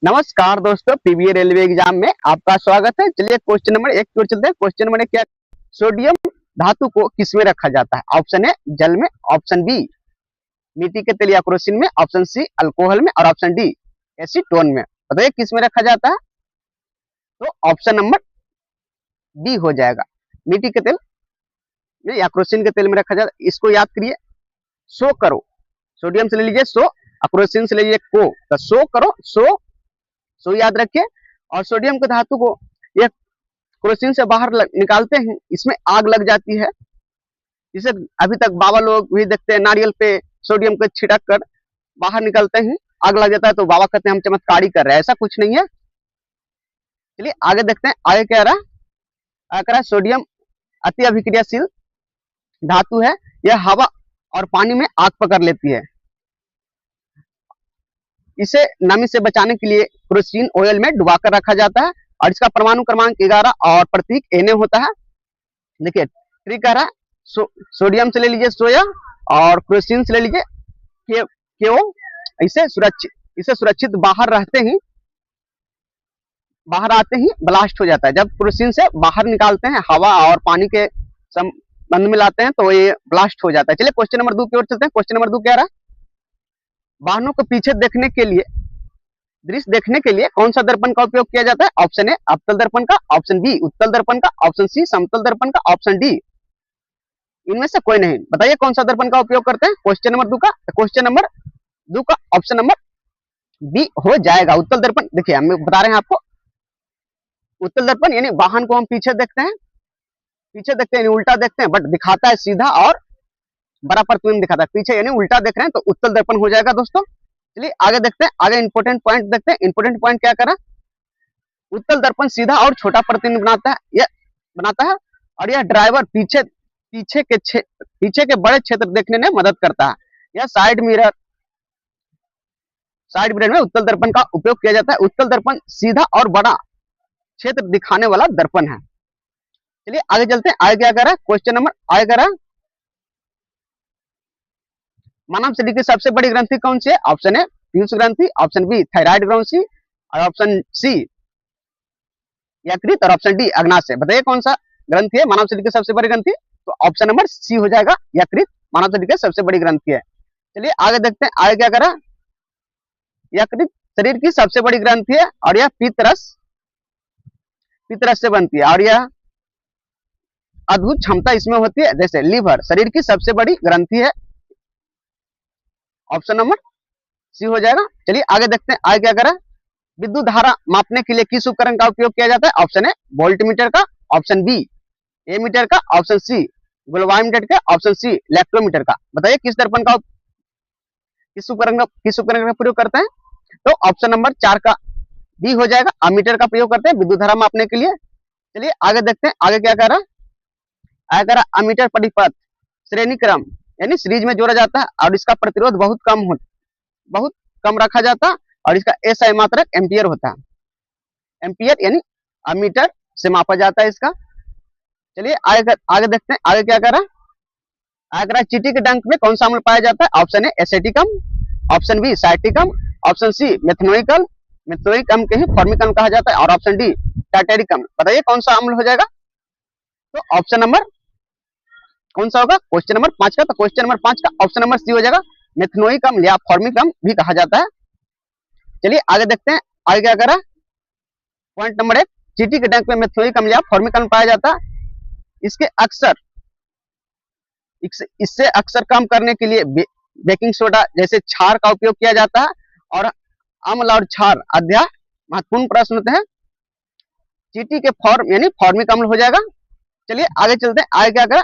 नमस्कार दोस्तों, PVA railway exam में आपका स्वागत है। चलिए क्वेश्चन नंबर 1 की ओर चलते हैं। क्वेश्चन नंबर 1 क्या, सोडियम धातु को किसमें रखा जाता है? ऑप्शन ए जल में, ऑप्शन बी मिट्टी के तेल या केरोसिन में, ऑप्शन सी अल्कोहल में और ऑप्शन डी एसीटोन में। बताइए किसमें रखा जाता है? तो ऑप्शन नंबर बी हो जाएगा, मिट्टी के तेल में या केरोसिन के तेल में रखा जाता है। इसको याद करिए, सो करो, सोडियम से ले लीजिए सो, केरोसिन से ले लीजिए को, तो सो करो सो याद रखिए। और सोडियम के धातु को ये केरोसिन से बाहर निकालते हैं, इसमें आग लग जाती है। इसे अभी तक बाबा लोग भी देखते हैं, नारियल पे सोडियम को छिड़क कर बाहर निकलते हैं, आग लग जाता है, तो बाबा कहते हैं हम चमत्कारी कर रहे हैं। ऐसा कुछ नहीं है। चलिए आगे देखते हैं, आगे क्या रहा। सोडियम अति अभिक्रियाशील धातु है, यह हवा और पानी में आग पकड़ लेती है। इसे नमी से बचाने के लिए केरोसिन ऑयल में डुबाकर रखा जाता है और इसका परमाणु क्रमांक 11 और प्रतीक Na होता है। देखिए ट्रिक कह रहा है, सोडियम से ले लीजिए सोया और केरोसिन से ले लीजिए केओ। इसे सुरक्षित बाहर आते ही ब्लास्ट हो जाता है। जब केरोसिन से बाहर निकालते हैं, हवा और पानी के संबंध में लाते हैं, तो ये ब्लास्ट हो जाता है। चलिए क्वेश्चन नंबर 2 की ओर चलते हैं। क्वेश्चन नंबर 2 क्या रहा, वाहनों को पीछे देखने के लिए, दृश्य देखने के लिए कौन सा दर्पण का उपयोग किया जाता है? ऑप्शन ए अवतल दर्पण का, ऑप्शन बी उत्तल दर्पण का, ऑप्शन सी समतल दर्पण का, ऑप्शन डी इनमें से कोई नहीं। बताइए कौन सा दर्पण का उपयोग करते हैं? क्वेश्चन नंबर 2 का, क्वेश्चन नंबर 2 का ऑप्शन नंबर बी हो जाएगा, उत्तल दर्पण। देखिए हम बता रहे हैं आपको, उत्तल दर्पण यानी वाहन को हम पीछे देखते हैं, उल्टा देखते हैं, बट दिखाता है सीधा और बड़ा प्रतिबिंब दिखाता है। पीछे यानी उल्टा देख रहे हैं, तो उत्तल दर्पण हो जाएगा दोस्तों। चलिए आगे देखते हैं, आगे इंपोर्टेंट पॉइंट देखते हैं। इंपोर्टेंट पॉइंट क्या करा, उत्तल दर्पण सीधा और छोटा प्रतिबिंब बनाता है और यह ड्राइवर पीछे के बड़े क्षेत्र देखने में मदद करता है। यह साइड मिरर में उत्तल दर्पण का उपयोग किया जाता है। उत्तल दर्पण सीधा और बड़ा क्षेत्र दिखाने वाला दर्पण है। चलिए आगे चलते हैं, आगे क्या करा, क्वेश्चन नंबर आगे करा, मानव शरीर की सबसे बड़ी ग्रंथि कौन सी है? ऑप्शन ए पीयूष ग्रंथि, ऑप्शन बी थायराइड ग्रंथि और ऑप्शन सी यकृत और ऑप्शन डी अग्नाशय। बताइए कौन सा ग्रंथि है मानव शरीर की सबसे बड़ी ग्रंथि? तो ऑप्शन नंबर सी हो जाएगा, यकृत मानव शरीर की सबसे बड़ी ग्रंथि है। चलिए आगे देखते हैं, आगे क्या करा, यकृत शरीर की सबसे बड़ी ग्रंथि है और यह पित्तरस से बनती है और यह अद्भुत क्षमता इसमें होती है। जैसे लीवर शरीर की सबसे बड़ी ग्रंथि है, ऑप्शन नंबर सी हो जाएगा। चलिए आगे देखते हैं, आगे क्या करा, विद्युत धारा मापने के लिए किस उपकरण का उपयोग किया जाता है? ऑप्शन ए वोल्टमीटर का, ऑप्शन बी एमीटर का, ऑप्शन सी गैल्वेनोमीटर का, ऑप्शन सी इलेक्ट्रोमीटर का। बताइए किस उपकरण का प्रयोग करते हैं? तो ऑप्शन नंबर 4 का बी हो जाएगा, अमीटर का प्रयोग करते हैं विद्युत धारा मापने के लिए। चलिए आगे देखते हैं, आगे क्या करा, आगे करा अमीटर परिपथ श्रेणी क्रम यानी सीरीज में जोड़ा जाता है और इसका प्रतिरोध बहुत कम रखा जाता है और इसका एसआई मात्रक एम्पियर होता है। एम्पियर यानी अमीटर से मापा जाता है इसका। चलिए आगे देखते हैं, आगे क्या करा, आगे करा चींटी के डंक में कौन सा अम्ल पाया जाता है? ऑप्शन ए एसेटिकम, ऑप्शन बी साइटिकम, ऑप्शन सी मेथनोइक अम्ल के ही फॉर्मिक अम्ल कहा जाता है और ऑप्शन डी टार्टेरिक अम्ल। बताइए कौन सा अम्ल हो जाएगा? तो ऑप्शन नंबर कौन सा होगा? क्वेश्चन नंबर 5 का। तो क्वेश्चन नंबर 5 का ऑप्शन नंबर सी हो जाएगा, मेथनोइक अम्ल या फॉर्मिक अम्ल भी कहा जाता है। चलिए आगे देखते हैं, आगे क्या करा, पॉइंट नंबर 1, चींटी के डंक में मेथनोइक अम्ल या फॉर्मिक अम्ल पाया जाता है। इससे अक्सर कम करने के लिए बेकिंग सोडा जैसे क्षार का उपयोग किया जाता है और अम्ल और क्षार अध्याय महत्वपूर्ण प्रश्न होते हैं। चींटी के फॉर्म यानी फॉर्मिक अम्ल हो जाएगा। चलिए आगे चलते हैं, आगे क्या करा,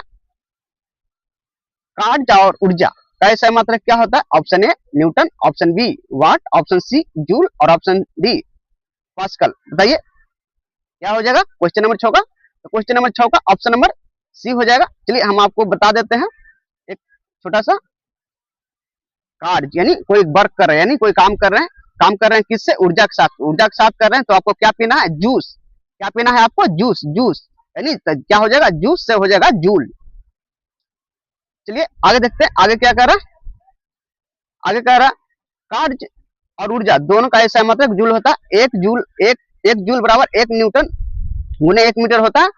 कार्ज और ऊर्जा का एसआई मात्रक क्या होता है? Option A newton, option B watt, option C joule और ऑप्शन डी पास्कल। बताइए क्या हो जाएगा क्वेश्चन नंबर 6 का? तो क्वेश्चन नंबर 6 का ऑप्शन नंबर सी हो जाएगा। चलिए हम आपको बता देते हैं, एक छोटा सा कार्य यानी कोई वर्क कर रहे हैं, यानी कोई काम कर रहे हैं किससे? ऊर्जा के साथ कर रहे हैं। तो आपको क्या पीना है? जूस। क्या पीना है आपको? जूस यानी क्या हो जाएगा? जूस से हो जाएगा जूल। चलिए आगे देखते हैं, आगे क्या कर रहा, आगे कह रहा कार्य और ऊर्जा दोनों का ऐसा मतलब जूल होता है। एक जूल बराबर 1 न्यूटन गुने 1 मीटर होता है।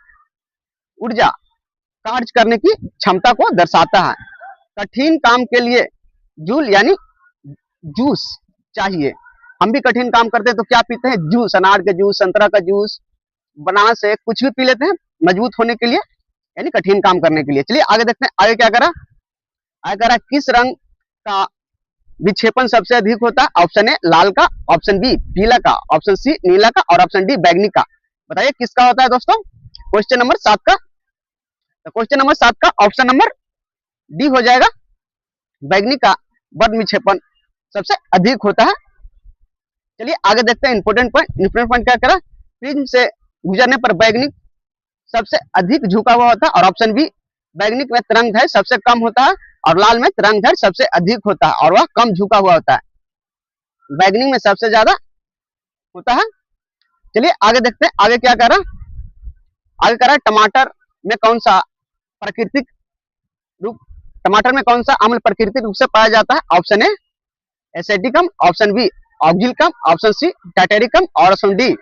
ऊर्जा कार्य करने की क्षमता को दर्शाता है। कठिन काम के लिए जूल यानी जूस चाहिए। हम भी कठिन काम करते हैं तो क्या पीते हैं? जूस, अनार का जूस, संतरा का जूस, बनाना से कुछ भी पी लेते हैं मजबूत होने के लिए, यानी कठिन काम करने के लिए। चलिए आगे देखते हैं, आगे क्या करा, आगे करा किस रंग का विक्षेपण सबसे अधिक होता है? ऑप्शन ए लाल का, ऑप्शन बी पीला का, ऑप्शन सी नीला का और ऑप्शन डी बैंगनी का। बताइए किसका होता है दोस्तों? क्वेश्चन नंबर 7 का, तो क्वेश्चन नंबर 7 का ऑप्शन नंबर डी हो जाएगा, बैंगनी का वर्ण विक्षेपण सबसे अधिक होता है। चलिए आगे देखते हैं इंपोर्टेंट पॉइंट। इंपोर्टेंट पॉइंट क्या करा, प्रिज्म से गुजरने पर बैंगनी सबसे अधिक झुका हुआ होता है और ऑप्शन बी बैंगनी में तरंगदैर्घ्य सबसे कम होता है और लाल में तरंगदैर्घ्य सबसे अधिक होता है और वह कम झुका हुआ होता है। बैंगनी में सबसे ज्यादा होता है। चलिए आगे देखते हैं, आगे क्या करा, आगे करा टमाटर में कौन सा प्राकृतिक रूप, टमाटर में कौन सा अम्ल प्राकृतिक रूप से पाया जाता है? ऑप्शन ए एसिटिकम, ऑप्शन बी ऑक्जिलिकम, ऑप्शन सी टाइटेरिकम और ऑप्शन डी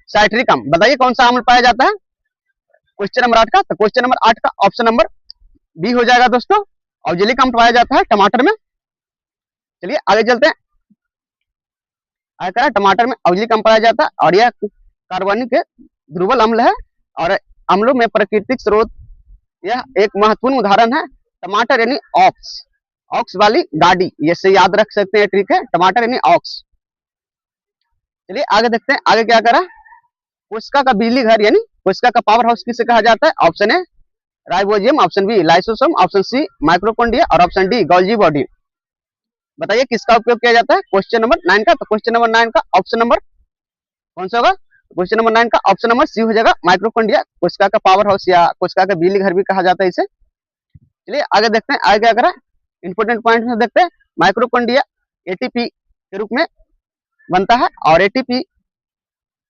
साइट्रिकम। बताइए कौन सा अम्ल पाया जाता है क्वेश्चन नंबर 8 का? तो क्वेश्चन नंबर 8 का ऑप्शन नंबर बी हो जाएगा दोस्तों, ऑक्जिलिक अम्ल पाया जाता है टमाटर में। चलिए आगे चलते हैं, आगे करा टमाटर में ऑक्जिलिक अम्ल पाया जाता है और यह कार्बनिक ध्रुवल अम्ल है और अम्लों में प्राकृतिक स्रोत, यह एक महत्वपूर्ण उदाहरण है। टमाटर यानी ऑक्स, ऑक्स वाली गाड़ी, ये से याद रख सकते हैं, ठीक है, टमाटर यानी ऑक्स। चलिए आगे देखते हैं, आगे क्या करा, कोशिका का बिजली घर यानी कोशिका का पावर हाउस किसे कहा जाता है? Option A ribosome, option B lysosome, option C mitochondria और ऑप्शन डी गोल्गी बॉडी। बताइए किसका उपयोग किया जाता है क्वेश्चन नंबर 9 का? तो क्वेश्चन नंबर 9 का ऑप्शन नंबर कौन सा होगा? क्वेश्चन नंबर 9 का ऑप्शन नंबर सी हो जाएगा, माइटोकॉन्ड्रिया, कोशिका का पावर हाउस या कोशिका का बिजली घर भी कहा जाता है इसे। चलिए आगे देखते हैं, आगे क्या करा, इंपोर्टेंट पॉइंट में देखते हैं। माइटोकॉन्ड्रिया एटीपी के रूप में बनता है और एटीपी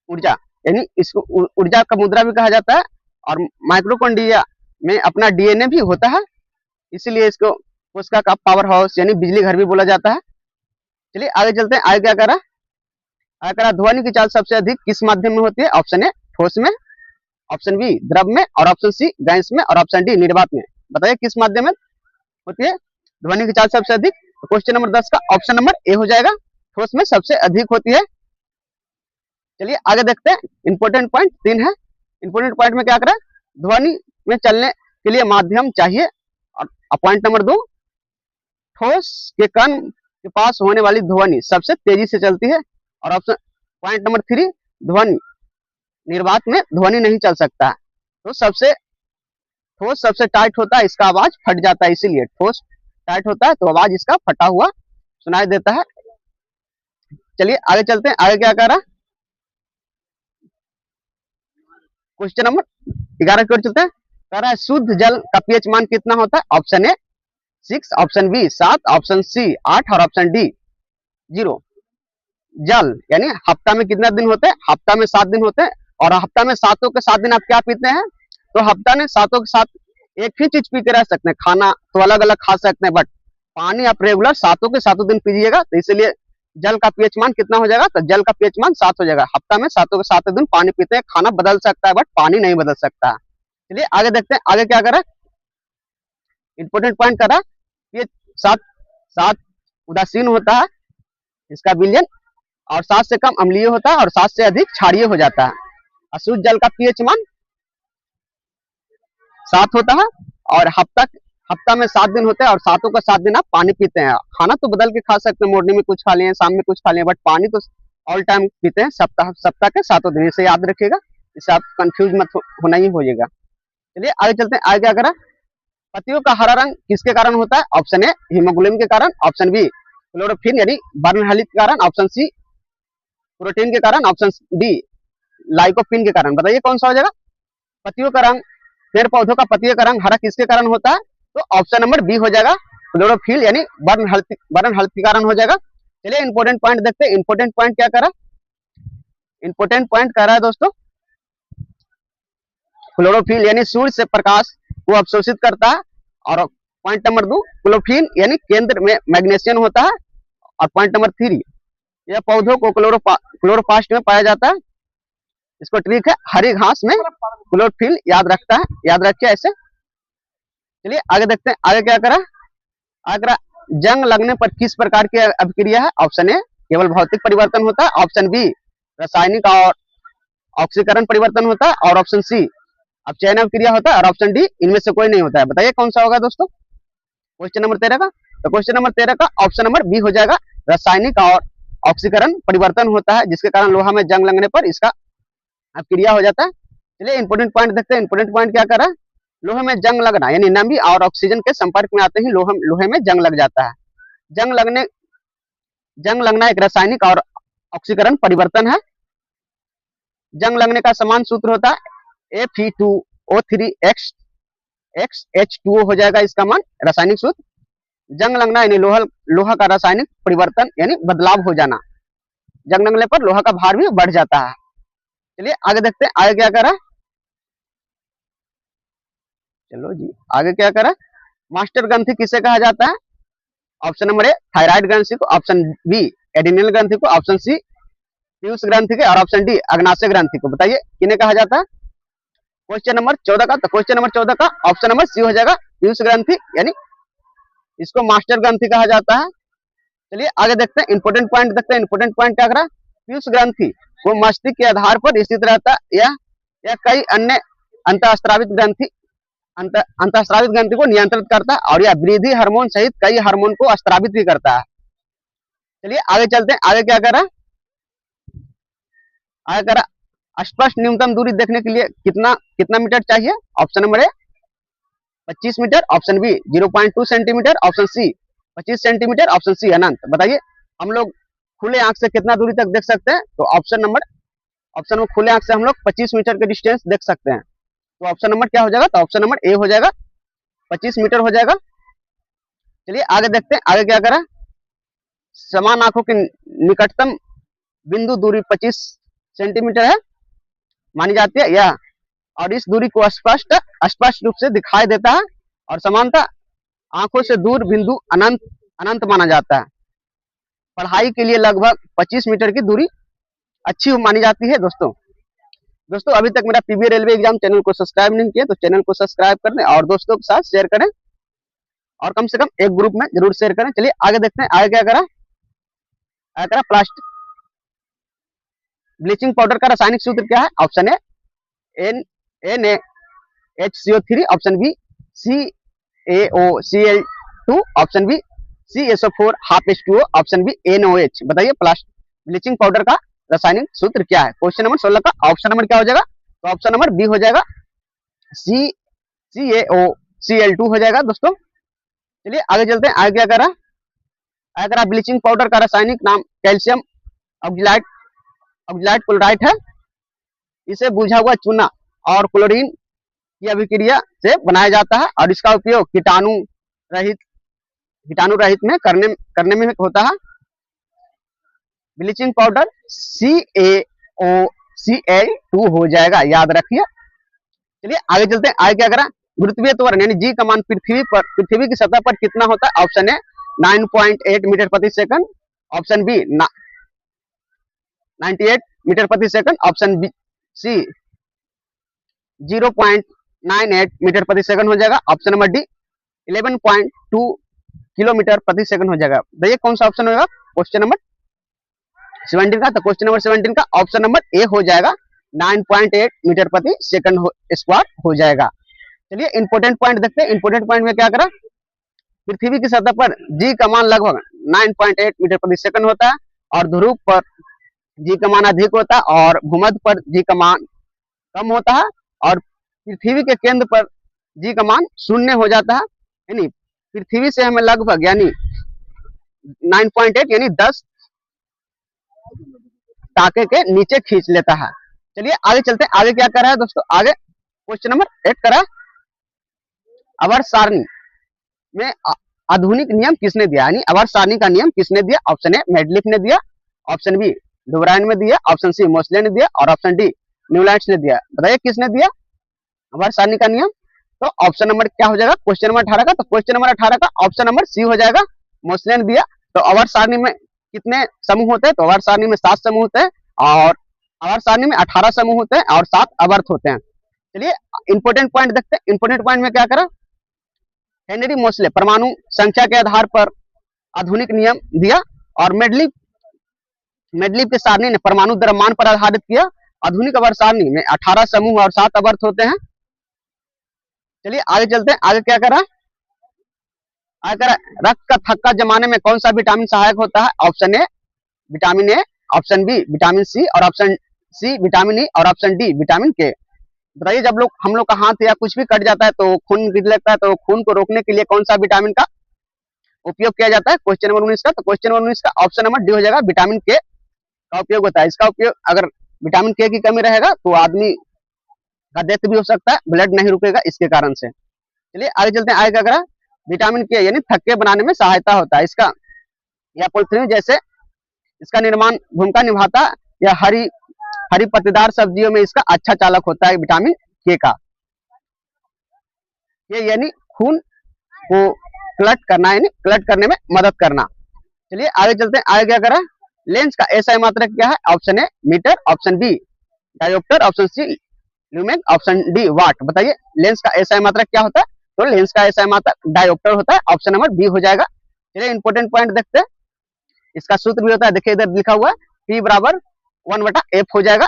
ऊर्जा यानी इसको ऊर्जा का मुद्रा भी कहा जाता है और माइटोकॉन्ड्रिया में अपना डीएनए भी होता है, इसीलिए इसको कोशिका का पावर हाउस यानी बिजली घर भी बोला जाता है। चलिए आगे चलते हैं, आगे क्या करा, आगे करा ध्वनि की चाल सबसे अधिक किस माध्यम में होती है? ऑप्शन ए ठोस में, ऑप्शन बी द्रव में और ऑप्शन सी गैस में और ऑप्शन डी निर्वात में। बताइए किस माध्यम में होती है ध्वनि की चाल सबसे अधिक? तो क्वेश्चन नंबर 10 का ऑप्शन नंबर ए हो जाएगा, ठोस में सबसे अधिक होती है। चलिए आगे देखते हैं, इंपोर्टेंट पॉइंट 3 है। इंपोर्टेंट पॉइंट में क्या करा, ध्वनि में चलने के लिए माध्यम चाहिए और पॉइंट नंबर 2, ठोस के कण के पास होने वाली ध्वनि सबसे तेजी से चलती है और ऑप्शन पॉइंट नंबर 3, ध्वनि निर्वात में ध्वनि नहीं चल सकता, तो सबसे ठोस सबसे टाइट होता है, इसका आवाज फट जाता है, इसीलिए ठोस टाइट होता है तो आवाज इसका फटा हुआ सुनाई देता है। चलिए आगे चलते हैं, आगे क्या कह रहा, क्वेश्चन नंबर 11 की ओर चलते हैं। कह रहा है शुद्ध जल का पीएच मान कितना होता है? Option A 6, option B 7, option C 8 और ऑप्शन डी 0। जल यानी हफ्ता में कितना दिन होते हैं? हफ्ता में 7 दिन होते हैं और हफ्ता में 7 के 7 दिन आप क्या पीते हैं? तो हफ्ता में 7 के 7 एक ही चीज पी के रह सकते हैं, खाना तो अलग अलग खा सकते हैं बट पानी आप रेगुलर 7 के 7 दिन पीजिएगा, तो इसलिए जल का पीएच मान कितना हो जाएगा? तो जल का पीएच मान 7 हो जाएगा। हफ्ता में 7 के 7 दिन पानी पीते हैं, खाना बदल सकता है बट पानी नहीं बदल सकता। चलिए आगे देखते हैं, आगे क्या करा, इंपोर्टेंट पॉइंट करा, ये 7 उदासीन होता है इसका विलयन और 7 से कम अम्लीय होता है और 7 से अधिक क्षारीय हो जाता है। अशुद्ध जल का पीएच मान 7 होता है और हफ्ता में 7 दिन होते हैं और 7 का 7 दिन आप पानी पीते हैं। खाना तो बदल के खा सकते हैं, मॉर्निंग में कुछ खा लिए, शाम में कुछ खा लिए, बट पानी तो ऑल टाइम पीते हैं, सप्ताह के 7 दिन। इसे याद रखिएगा, इससे आप कंफ्यूज मत होना ही होइएगा। चलिए आगे चलते हैं, आगे क्या करा, पत्तियों का हरा रंग किसके कारण होता है? ऑप्शन ए हीमोग्लोबिन के कारण, ऑप्शन बी क्लोरोफिन यानी बर्नहाली के कारण, ऑप्शन सी प्रोटीन के कारण, ऑप्शन डी लाइकोपिन के कारण। बताइए कौन सा हो जाएगा? पत्तियों का रंग, पेड़ पौधों का पत्तियों का रंग हरा किसके कारण होता है? तो ऑप्शन नंबर बी हो जाएगा, क्लोरोफिल यानी बर्नहाली के कारण हो जाएगा। चलिए इंपोर्टेंट पॉइंट देखते हैं, इंपोर्टेंट पॉइंट क्या करा, इंपोर्टेंट पॉइंट कह रहा है दोस्तों, क्लोरोफिल यानी सूर्य से प्रकाश को अवशोषित करता है और पॉइंट नंबर 2 क्लोरोफिन यानी केंद्र में मैग्नीशियम होता है और पॉइंट नंबर 3 यह पौधों को क्लोरोप्लास्ट में पाया जाता है। इसको ट्रिक है, हरी घास में क्लोरोफिल याद रखता है, याद रखिए ऐसे। चलिए आगे देखते हैं, आगे क्या करा। आगे जंग लगने पर किस प्रकार की अभिक्रिया है? ऑप्शन ए केवल भौतिक परिवर्तन होता है, ऑप्शन बी रासायनिक और ऑक्सीकरण परिवर्तन होता है, और ऑप्शन सी अपचयन अभिक्रिया होता है, और ऑप्शन डी इनमें से कोई नहीं होता है। बताइए कौन सा होगा दोस्तों क्वेश्चन नंबर 13 का। तो क्वेश्चन नंबर 13 का ऑप्शन नंबर बी हो जाएगा, रासायनिक और ऑक्सीकरण परिवर्तन होता है, जिसके कारण लोहा में जंग लगने पर इसका अभिक्रिया हो जाता है। चलिए इंपोर्टेंट पॉइंट देखते हैं। इंपोर्टेंट पॉइंट क्या कर रहा है? लोहे में जंग लगना यानी नमी और ऑक्सीजन के संपर्क में आते ही लोहे में जंग लग जाता है। जंग लगना एक रासायनिक और ऑक्सीकरण परिवर्तन है। जंग लगने का समान सूत्र होता है Fe2O3x हो जाएगा इसका मान, रासायनिक सूत्र। जंग लगना यानी लोहा का रासायनिक परिवर्तन यानी बदलाव हो जाना। जंग लगने पर लोहा का भार भी बढ़ जाता है। चलिए आगे देखते हैं, आगे क्या करा। चलो जी आगे क्या करा। मास्टर ग्रंथि किसे कहा जाता है? ऑप्शन नंबर ए थायराइड ग्रंथि को, ऑप्शन बी एडिनल ग्रंथि को, ऑप्शन सी पीयूष ग्रंथि के, और ऑप्शन डी अग्नाशय ग्रंथि को। बताइए किन्हें कहा जाता है क्वेश्चन नंबर 14 का। तो क्वेश्चन नंबर 14 का ऑप्शन नंबर सी हो जाएगा, पीयूष ग्रंथि यानी इसको मास्टर ग्रंथि कहा जाता है। चलिए आगे देखते हैं, इंपोर्टेंट पॉइंट देखते हैं। इंपोर्टेंट पॉइंट क्या करा, पीयूष ग्रंथि वो मस्तिष्क के आधार पर स्थित रहता है, या कई अन्य अंतःस्रावित ग्रंथि को नियंत्रित करता है, और यह वृद्धि हार्मोन सहित कई हार्मोन को स्रावित भी करता है। चलिए आगे चलते हैं, आगे क्या करा। आगे करा स्पष्ट न्यूनतम दूरी देखने के लिए कितना मीटर चाहिए? Option number A 25 metre, option B 0.2 centimetre, option C 25 centimetre, option C अनंत। बताइए हम लोग खुले आंख से कितना दूरी तक देख सकते हैं? तो ऑप्शन में खुले आंख से हम लोग 25 मीटर के डिस्टेंस देख सकते हैं। तो ऑप्शन नंबर क्या हो जाएगा? तो ऑप्शन नंबर ए हो जाएगा, 25 मीटर हो जाएगा। चलिए आगे देखते हैं, आगे क्या करा। समान आंखों की निकटतम बिंदु दूरी 25 सेंटीमीटर है मानी जाती है, या और इस दूरी को स्पष्ट रूप से दिखाई देता है, और समानता आंखों से दूर बिंदु अनंत माना जाता है। पढ़ाई के लिए लगभग 25 मीटर की दूरी अच्छी मानी जाती है। दोस्तों अभी तक मेरा पीबी रेलवे एग्जाम चैनल को सब्सक्राइब नहीं किया तो चैनल को सब्सक्राइब कर दें, और दोस्तों के साथ शेयर करें, और कम से कम एक ग्रुप में जरूर शेयर करें। चलिए आगे देखते हैं, आगे क्या करा। आगे करा प्लास्टिक ब्लीचिंग पाउडर का रासायनिक सूत्र क्या है? Option A NaHCO3, option B CaOCl2, option B CSO4 half H2O, option B NOH। बताइए प्लास्टिक ब्लीचिंग पाउडर का रासायनिक सूत्र क्या है? क्वेश्चन नंबर 16 का ऑप्शन नंबर क्या हो जाएगा? तो ऑप्शन नंबर बी हो जाएगा, CaOCl2 हो जाएगा दोस्तों। चलिए आगे चलते हैं, आगे क्या करा। आगे करा ब्लीचिंग पाउडर का रासायनिक नाम कैल्शियम ऑक्सलाइट क्लोराइड है। इसे बुझा हुआ चूना और क्लोरीन की अभिक्रिया से बनाया जाता है, और इसका उपयोग कीटाणु रहित में करने में होता है। ब्लीचिंग पाउडर CaOCl2 हो जाएगा, याद रखिए। चलिए आगे चलते हैं, आगे क्या करा। गुरुत्वीय त्वरण यानी जी का मान पृथ्वी की सतह पर कितना होता है? ऑप्शन ए 9.8 मीटर प्रति सेकंड, ऑप्शन बी 98 मीटर प्रति second, option B C 0.98 metre प्रति सेकंड हो जाएगा, ऑप्शन नंबर डी 11.2 किलोमीटर प्रति सेकंड हो जाएगा। देखिए कौन सा ऑप्शन होगा क्वेश्चन नंबर 17 का। तो क्वेश्चन नंबर 17 का ऑप्शन नंबर ए हो जाएगा, 9.8 मीटर प्रति सेकंड स्क्वायर हो जाएगा। चलिए इंपोर्टेंट पॉइंट देखते हैं। इंपोर्टेंट पॉइंट में क्या करा, पृथ्वी की सतह पर जी का मान लगभग 9.8 मीटर प्रति सेकंड होता है, और ध्रुव पर जी का मान अधिक होता है, और भूमध्य पर जी का मान कम होता है, और पृथ्वी के केंद्र पर जी का मान 0 हो जाता है। यानी पृथ्वी से हमें लगभग यानी 9.8 यानी 10 टाके के नीचे खींच लेता है। चलिए आगे चलते हैं, आगे क्या कर रहा है दोस्तों। आगे क्वेश्चन नंबर 8 करा, आवर्त सारणी में आधुनिक नियम किसने दिया? यानी आवर्त सारणी का नियम किसने दिया? ऑप्शन ए मेडलिफ ने दिया, ऑप्शन बी डुबराइन ने दिया, ऑप्शन सी मोसले ने दिया, और ऑप्शन डी न्यूलैंड्स ने दिया। बताइए किसने दिया आवर्त सारणी का नियम? तो ऑप्शन नंबर क्या हो जाएगा क्वेश्चन नंबर 18 का? तो क्वेश्चन नंबर 18 का ऑप्शन नंबर सी हो जाएगा, मोसले ने दिया। तो आवर्त सारणी में कितने समूह होते हैं? तो अवर्त सारणी में 7 समूह होते हैं और आवर्त सारणी में 18 समूह होते हैं और 7 अवर्त होते हैं। चलिए इंपोर्टेंट पॉइंट देखते हैं। इंपोर्टेंट पॉइंट में क्या करा, हेनरी मोसले परमाणु संख्या के आधार पर आधुनिक नियम दिया और मेडलिव मेडलिव के सारणी ने परमाणु द्रव्यमान पर आधारित किया। आधुनिक अवर्त सारणी में 18 समूह और 7 अवर्त होते हैं। चलिए आगे चलते हैं। आगे क्या करा, आगे रक्त का थक्का जमाने में कौन सा विटामिन सहायक होता है? Option A vitamin A, option B vitamin C और ऑप्शन सी विटामिन ई और ऑप्शन डी विटामिन के। बताइए, जब हम लोग का हाथ या कुछ भी कट जाता है तो खून गिर लगता है, तो खून को रोकने के लिए कौन सा विटामिन का उपयोग किया जाता है? क्वेश्चन नंबर 19 का। तो क्वेश्चन नंबर 19 का ऑप्शन नंबर डी हो जाएगा, विटामिन के का उपयोग होता है। इसका उपयोग, अगर विटामिन के की कमी रहेगा तो आदमी का डेथ भी हो सकता है, ब्लड नहीं रुकेगा इसके कारण से। चलिए आगे चलते हैं। आगे अगर विटामिन के यानी थक्के बनाने में सहायता होता है। इसका या पॉलिथीन जैसे इसका निर्माण भूमिका निभाता है, या हरी पत्तेदार सब्जियों में इसका अच्छा चालक होता है विटामिन के का। ये यानी खून को क्लट करना, यानी क्लट करने में मदद करना। चलिए आगे चलते हैं। आगे क्या करा, लेंस का एसआई मात्रक क्या है? Option A metre, option B dioptre, option C lumen, option D watt. बताइए लेंस का एसआई मात्रक क्या होता है? तो लेंस का एसआई मात्रक डायोप्टर होता है। ऑप्शन नंबर बी हो जाएगा। चलिए इंपोर्टेंट पॉइंट देखते हैं। इसका सूत्र भी होता है, देखिए इधर लिखा हुआ है, P बराबर 1/F हो जाएगा।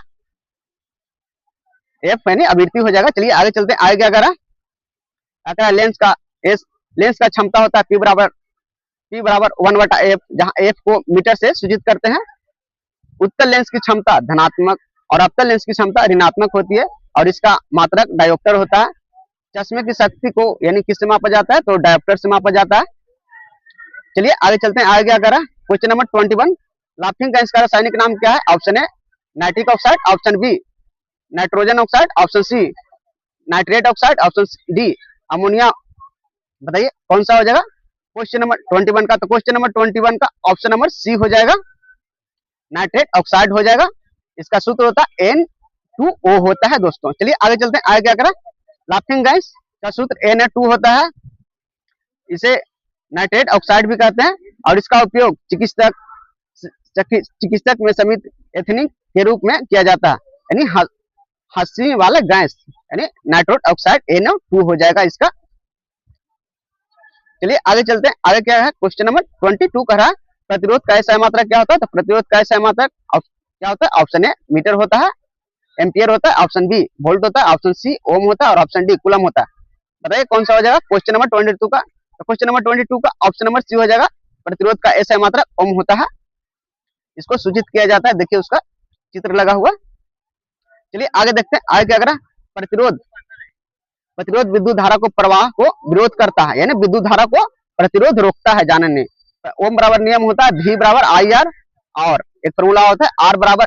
एफ यानी आवृत्ति हो जाएगा। चलिए आगे चलते हैं। आगे क्या करा, लेंस का क्षमता होता है P बराबर 1/F, जहां F को मीटर से सूचित करते हैं। उत्तल लेंस की क्षमता धनात्मक और अवतल लेंस की क्षमता ऋणात्मक होती है और इसका मात्रक डायोप्टर होता है। चश्मे की शक्ति को यानी किससे मापा जाता है? तो डायोप्टर से मापा जाता है। चलिए आगे चलते हैं। आगे क्या करा, क्वेश्चन नंबर 21, लाफिंग गैस का रासायनिक नाम क्या है? Option A nitric oxide, option B nitrogen oxide, option C nitrate oxide, option D ammonia. बताइए कौन सा हो जाएगा क्वेश्चन नंबर 21 का? तो क्वेश्चन नंबर 21 का ऑप्शन नंबर सी हो जाएगा, नाइट्रेट ऑक्साइड हो जाएगा। इसका सूत्र होता है N2O होता है दोस्तों। चलिए आगे चलते हैं। आगे क्या करा, लाफिंग गैस का सूत्र Na2 होता है। इसे नाइट्रेट ऑक्साइड भी कहते हैं और इसका उपयोग चिकित्सक में समित एथनिक के रूप में किया जाता है, यानी हंसी वाला गैस यानी नाइट्रेट ऑक्साइड Na2 हो जाएगा इसका। चलिए आगे चलते हैं। आगे क्या है, क्वेश्चन नंबर 22 कह रहा है, प्रतिरोध का एसआई मात्रक क्या होता है? तो प्रतिरोध का एसआई मात्रक क्या होता है? ऑप्शन ए मीटर होता है, एम्पियर होता है, ऑप्शन बी वोल्ट होता है, ऑप्शन सी ओम होता है और ऑप्शन डी कूलम होता है। बताइए कौन सा हो जाएगा क्वेश्चन नंबर 22 का? तो क्वेश्चन नंबर 22 का ऑप्शन नंबर सी हो जाएगा, प्रतिरोध का एसआई मात्रक ओम होता है। इसको सूचित किया जाता है, देखिए उसका चित्र लगा हुआ। चलिए आगे देखते हैं। आगे क्या करा, प्रतिरोध विद्युत धारा को प्रवाह को विरोध करता है, यानी विद्युत धारा को प्रतिरोध रोकता है जाने में। ओम बराबर नियम होता है V बराबर IR और एक फॉर्मूला होता है R बराबर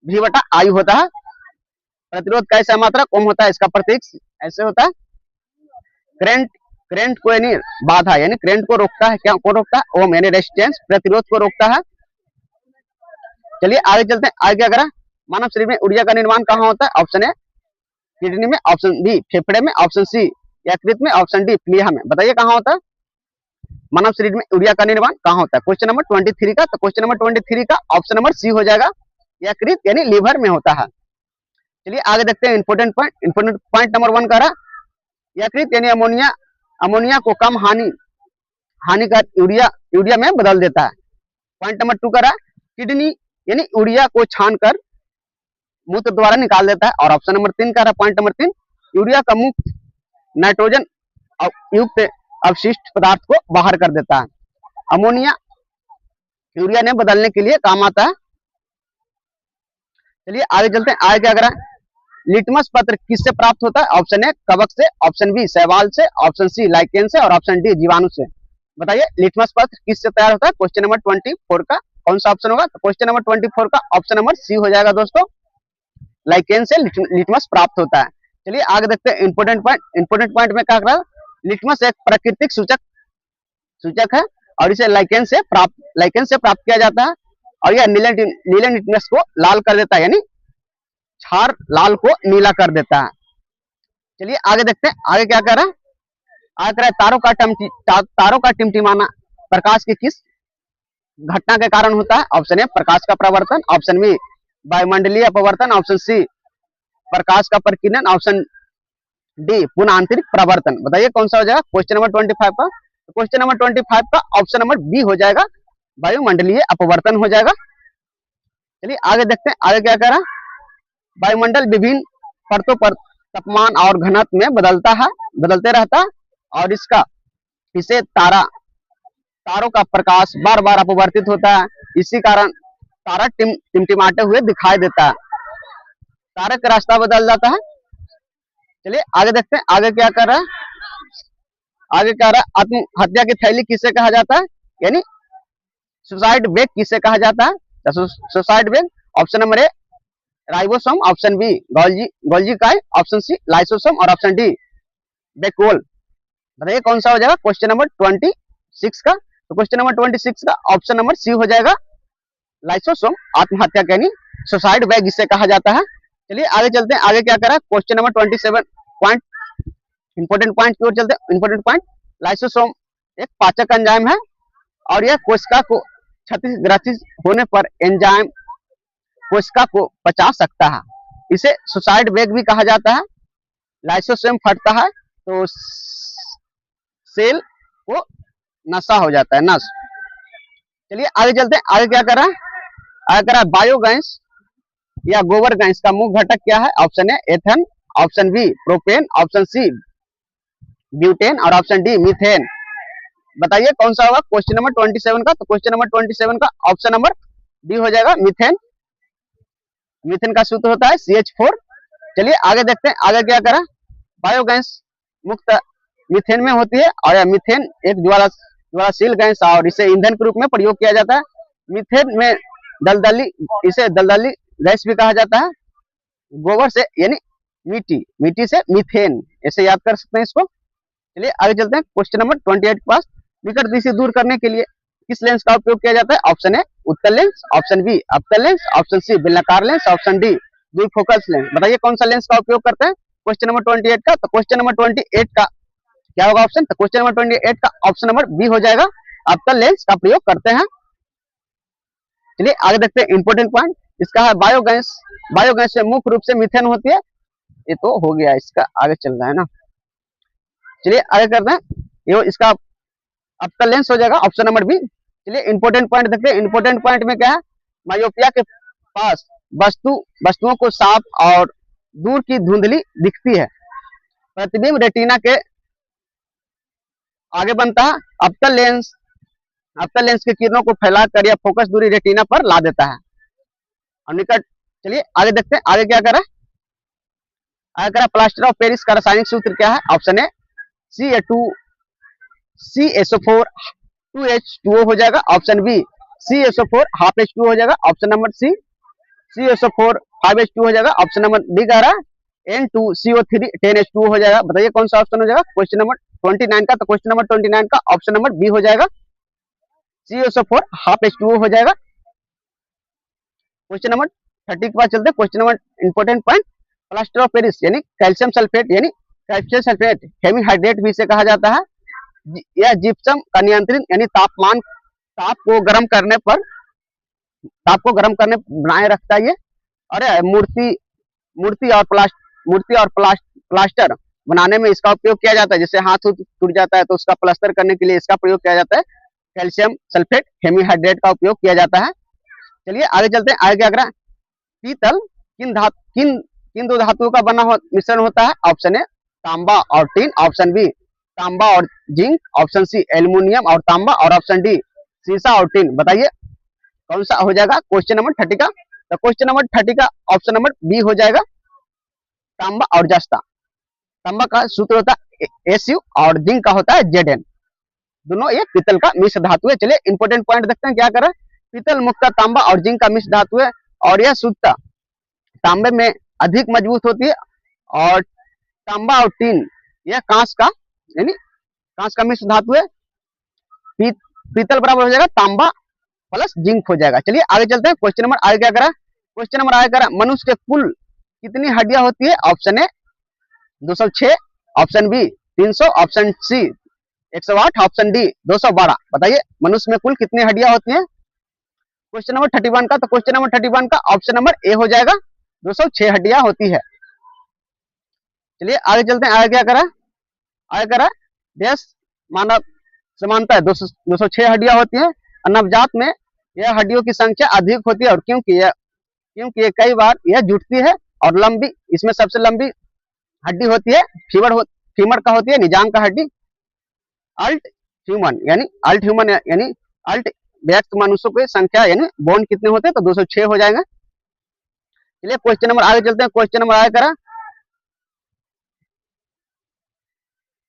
V/I होता है। प्रतिरोध का एसआई मात्रक ओम होता है, इसका प्रतीक ऐसे होता है। करंट को यानी बाधा यानी करंट को रोकता है, क्या को रोकता है? ओम यानी रेजिस्टेंस प्रतिरोध को रोकता है। चलिए आगे चलते हैं। आगे क्या करा, मानव शरीर में ऊर्जा का निर्माण कहाँ होता है? ऑप्शन ए किडनी में, ऑप्शन बी फेफड़े में, ऑप्शन सी यकृत में, ऑप्शन डी प्लीहा में। बताइए कहाँ होता है मानव शरीर में ऊर्जा का निर्माण कहाँ होता है? क्वेश्चन नंबर 23 का। तो क्वेश्चन नंबर 23 का ऑप्शन नंबर सी हो जाएगा, यकृत यानी लीवर में होता है। चलिए आगे देखते हैं इंपोर्टेंट पॉइंट नंबर 1 कह रहा, यकृत यानी अमोनिया को कम हानिकर यूरिया में बदल देता है। पॉइंट नंबर 2 कह रहा, किडनी यानी यूरिया को छानकर मूत्र द्वारा निकाल देता है। और ऑप्शन नंबर 3 कह रहा, पॉइंट नंबर 3, यूरिया का मुक्त नाइट्रोजन युक्त अवशिष्ट पदार्थ को बाहर कर देता है। अमोनिया यूरिया ने बदलने के लिए काम आता है। चलिए आगे चलते हैं। आगे क्या करा, लिटमस पत्र किससे प्राप्त होता है? ऑप्शन ए कवक से, ऑप्शन बी शैवाल से, ऑप्शन सी लाइकेन से और ऑप्शन डी जीवाणु से। बताइए लिटमस पत्र किससे तैयार होता है? क्वेश्चन नंबर 24 का कौन सा ऑप्शन होगा? तो क्वेश्चन नंबर 24 का ऑप्शन नंबर सी हो जाएगा दोस्तों, लाइकेन से लिटमस प्राप्त होता है। चलिए आगे देखते हैं इंपोर्टेंट पॉइंट में क्या करा, लिटमस एक प्राकृतिक सूचक है और इसे लाइकेन से प्राप्त किया जाता है और यह नीले लिटमस को लाल कर देता है, यानी क्षार लाल को नीला कर देता है। चलिए आगे देखते हैं। आगे क्या कर रहा है, आगे तारों का टिमटिमाना प्रकाश की किस घटना के कारण होता है? ऑप्शन ए प्रकाश का प्रवर्तन, ऑप्शन बी वायुमंडलीय अपवर्तन, ऑप्शन सी प्रकाश का प्रकीर्णन, ऑप्शन डी पुनः आंतरिक प्रवर्तन। बताइए कौन सा हो जाएगा क्वेश्चन नंबर 25 का? क्वेश्चन नंबर 25 का ऑप्शन नंबर बी हो जाएगा, वायुमंडलीय अपवर्तन हो जाएगा। चलिए आगे देखते हैं, आगे क्या कह रहा है। वायुमंडल विभिन्न परतों पर तापमान और घनत्व में बदलते रहता है, और इसे तारों का प्रकाश बार बार अपवर्तित होता है, इसी कारण तारा टिमटिमाते हुए दिखाई देता है, तारे का रास्ता बदल जाता है। चलिए आगे देखते हैं, आगे क्या कर रहा है। आगे कह रहा है आत्महत्या की थैली किसे कहा जाता है, यानी सुसाइड बैग किसे कहा जाता है? तो suicide bag option number A ribosome, option B Golgi काई, ऑप्शन सी लाइसोसोम और ऑप्शन डी बैकवॉल। बताइए कौन सा हो जाएगा क्वेश्चन नंबर 26 का? तो क्वेश्चन नंबर 26 का ऑप्शन नंबर सी हो जाएगा, लाइसोसोम आत्महत्या का यानी सुसाइड बैग इसे कहा जाता है। चलिए आगे चलते हैं, आगे क्या कह रहा है। Question number 27 point, important point की ओर चलते हैं। इंपोर्टेंट पॉइंट, लाइसोसोम एक पाचक एंजाइम है, और यह कोशिका को क्षतिग्रस्त होने पर एंजाइम कोशिका को पचा सकता है, इसे सुसाइड बैग भी कहा जाता है। लाइसोसोम फटता है तो सेल को नशा हो जाता है, नस। चलिए आगे चलते हैं, आगे क्या कर रहा है। आगे कर रहा है बायोगैस या गोबर गैस का मुख्य घटक क्या है? Option A ethane, option B propane, option C butane और ऑप्शन डी मीथेन। बताइए कौन सा होगा क्वेश्चन नंबर 27 का? तो क्वेश्चन नंबर 27 का ऑप्शन नंबर डी हो जाएगा, मीथेन। मीथेन का सूत्र होता है CH4। चलिए आगे देखते हैं, आगे क्या करा। बायोगैस मुक्त मीथेन में होती है, और यह मीथेन एक ज्वालाशील गैस और इसे ईंधन के रूप में प्रयोग किया जाता है। मीथेन में इसे दलदली गैस भी कहा जाता है। गोबर से यानी मिट्टी से मीथेन, ऐसे याद कर सकते हैं इसको। चलिए आगे चलते हैं क्वेश्चन नंबर 28 के पास। विकट दृष्टि दूर करने के लिए किस लेंस का उपयोग किया जाता है? ऑप्शन ए उत्तल लेंस, ऑप्शन बी अवतल लेंस, ऑप्शन सी बेलनाकार लेंस, ऑप्शन डी द्विफोकस लेंस। बताइए कौन सा लेंस का उपयोग करते हैं क्वेश्चन नंबर 28 का? तो क्वेश्चन नंबर 28 का क्या होगा ऑप्शन? तो क्वेश्चन नंबर 28 का ऑप्शन नंबर बी हो जाएगा, अवतल लेंस का प्रयोग करते हैं। चलिए आगे देखते हैं इंपोर्टेंट पॉइंट इसका है बायोगैस। बायोगैस से मुख्य रूप से मीथेन होती है। ये तो हो गया, इसका आगे चल रहा है ना। चलिए आगे करते हैं, ये इसका अवतल लेंस हो जाएगा ऑप्शन नंबर बी। चलिए इंपोर्टेंट पॉइंट देखते हैं। इंपोर्टेंट पॉइंट में क्या है, मायोपिया के पास वस्तुओं को साफ और दूर की धुंधली दिखती है। प्रतिबिंब रेटिना के आगे बनता है। अवतल लेंस की किरणों को फैलाकर या फोकस दूरी रेटिना पर ला देता है और निकट। चलिए आगे देखते हैं, आगे क्या करा। आगे करा प्लास्टर ऑफ पेरिस का रासायनिक सूत्र क्या है? ऑप्शन ए CSO4 2H2O हो जाएगा, option B CSO4 half H2O हो जाएगा, option number C CSO4 5H2O हो जाएगा, ऑप्शन नंबर डी कह रहा है N2CO3 10H2O हो जाएगा। बताइए कौन सा ऑप्शन हो जाएगा क्वेश्चन नंबर 29 का? तो क्वेश्चन नंबर 29 का ऑप्शन नंबर बी हो जाएगा, CSO4 हाफ H2O हो जाएगा। क्वेश्चन नंबर 30 के पास चलते हैं। Question number important point, plaster of Paris यानी कैल्शियम सल्फेट यानी कैल्शियम सल्फेट हेमीहाइड्रेट भी इसे कहा जाता है। यह जिप्सम का नियंत्रित यानी ताप को गर्म करने बनाए रखता है। ये अरे मूर्ति और प्लास्टर बनाने में इसका उपयोग किया जाता है। जैसे हाथ टूट जाता है तो उसका प्लास्टर करने के लिए इसका प्रयोग किया जाता है। कैल्शियम सल्फेट हेमीहाइड्रेट का उपयोग किया जाता है। चलिए आगे चलते हैं, आगे क्या करें। पीतल किन दो धातुओं का बना मिश्रण होता है? ऑप्शन ए तांबा और टीन, ऑप्शन बी तांबा और जिंक, ऑप्शन सी एल्युमिनियम और तांबा और ऑप्शन डी सीसा और टीन। बताइए कौन सा हो जाएगा क्वेश्चन नंबर 30 का? तो क्वेश्चन नंबर 30 का ऑप्शन नंबर बी हो जाएगा, तांबा और जस्ता। तांबा का सूत्र होता है SU और जिंक का होता है Zn। दोनों ये पीतल का मिश्र धातु है। चलिए इंपोर्टेंट पॉइंट देखते हैं क्या करें। पीतल मुख्यतः तांबा और जिंक का मिश्र धातु है, और यह शुद्धता तांबे में अधिक मजबूत होती है। और तांबा और टीन यह कांच का मिश्र धातु है। पीतल बराबर हो जाएगा तांबा प्लस जिंक हो जाएगा। चलिए आगे चलते हैं। क्वेश्चन नंबर आगे क्या करा। क्वेश्चन नंबर आगे करा, मनुष्य के कुल कितनी हड्डियां होती है? Option A 206, option B 300, option C 108, option D 212। बताइए मनुष्य में कुल कितनी हड्डियां होती हैं? क्वेश्चन नंबर 31 का, तो क्वेश्चन नंबर 31 का ऑप्शन नंबर ए हो जाएगा, 206 हड्डियां होती है। चलिए आगे चलते हैं, आगे क्या करा, आगे करा देश मानव समानता है, 206 हड्डियां होती है और नवजात में यह हड्डियों की संख्या अधिक होती है, और क्योंकि ये कई बार यह जुटती है और लंबी, इसमें सबसे लंबी हड्डी होती है फीमर का होती है, निजांग का हड्डी। अल्ट ह्यूमन यानी अल्ट व्यक्त मनुष्यों की संख्या यानी बोन कितने होते हैं, तो 206 हो जाएंगे। चलिए क्वेश्चन नंबर आगे चलते हैं, क्वेश्चन नंबर आगे करा,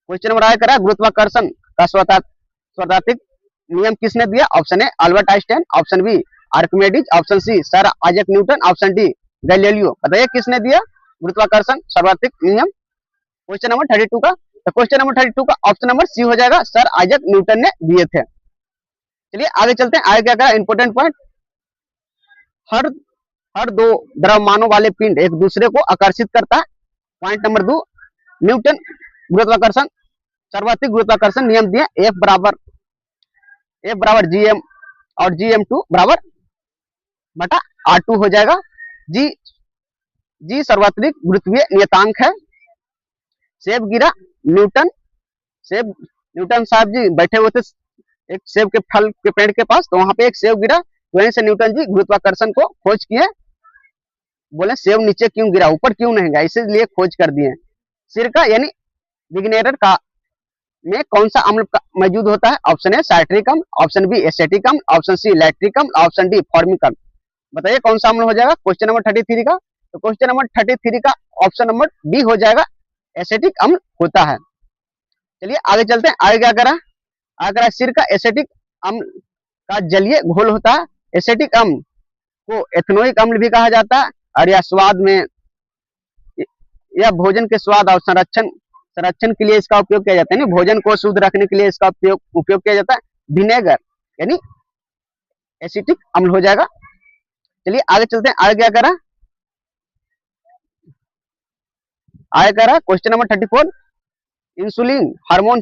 क्वेश्चन नंबर आगे करा गुरुत्वाकर्षण का स्वतात्विक नियम किसने दिया, option A Albert Einstein, option B Archimedes, option C sir Isaac Newton, option D Galileo. बताइए किसने दिया गुरुत्वाकर्षण सर्वाधिक नियम, क्वेश्चन नंबर 32 का, तो क्वेश्चन नंबर 32 का ऑप्शन नंबर सी हो जाएगा, सर आइजैक न्यूटन ने दिए थे। चलिए आगे चलते हैं, आगे क्या करा इंपोर्टेंट पॉइंट, हर दो द्रव्यमानों वाले पिंड एक दूसरे को आकर्षित करता है। पॉइंट नंबर 2, न्यूटन गुरुत्वाकर्षण सर्वाधिक गुरुत्वाकर्षण नियम दिए, F बराबर GM और GM2 बराबर बटा R2 हो जाएगा। जी सर्वाधिक गुरुत्वीय नियतांक है। सेब गिरा, न्यूटन साहब जी बैठे हुए थे एक सेब के फल के पेड़ के पास, तो वहां पे एक सेब गिरा, वहीं से न्यूटन जी गुरुत्वाकर्षण को खोज किए, बोले सेब नीचे क्यों गिरा, ऊपर क्यों नहीं गया, इसलिए खोज कर दिए। सिरका यानी विनेगर का में कौन सा अम्ल मौजूद होता है, ऑप्शन ए साइट्रिक अम्ल, ऑप्शन बी एसेटिक अम्ल, ऑप्शन सी लैक्टिक अम्ल, ऑप्शन डी फॉर्मिक अम्ल। बताइए कौन सा अम्ल हो जाएगा क्वेश्चन नंबर 33 का, तो क्वेश्चन नंबर 33 का ऑप्शन नंबर बी हो जाएगा, एसेटिक अम्ल होता है। चलिए आगे चलते हैं, आगे क्या करा, आगे सिरका एसेटिक अम्ल का जलीय घोल होता है। एसेटिक अम्ल को एथेनोइक अम्ल भी कहा जाता है, और यह भोजन के स्वाद और संरक्षण के लिए इसका उपयोग किया जाता है, भोजन को शुद्ध रखने के लिए इसका उपयोग किया जाता है। विनेगर यानी एसिटिक अम्ल हो जाएगा। चलिए आगे चलते हैं, आगे क्या करा, आगे करा question number 34, insulin hormone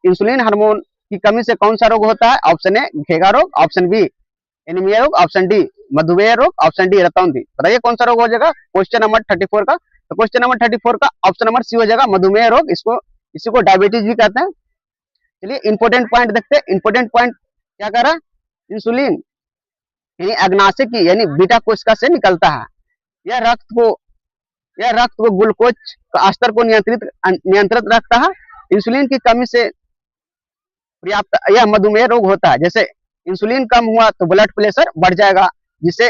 insulin hormone की कमी से कौन सा रोग होता है, ऑप्शन ए घेगा रोग, ऑप्शन बी एनीमिया रोग, ऑप्शन डी मधुमेह रोग, ऑप्शन डी रतौंधी। बताइए कौन सा रोग हो जाएगा क्वेश्चन नंबर 34 का, तो क्वेश्चन नंबर 34 का ऑप्शन नंबर सी हो जाएगा, मधुमेह रोग, इसी को डायबिटीज भी कहते हैं। चलिए इंपोर्टेंट पॉइंट देखते हैं, इंपोर्टेंट पॉइंट क्या कर रहा है, इंसुलिन यानी अग्नाशय की यानी बीटा कोशिका से निकलता है। यह रक्त को ग्लूकोज का स्तर को नियंत्रित रखता है। इंसुलिन की कमी से पर्याप्त यह मधुमेह रोग होता है। जैसे इंसुलिन कम हुआ तो ब्लड प्रेशर बढ़ जाएगा, जिसे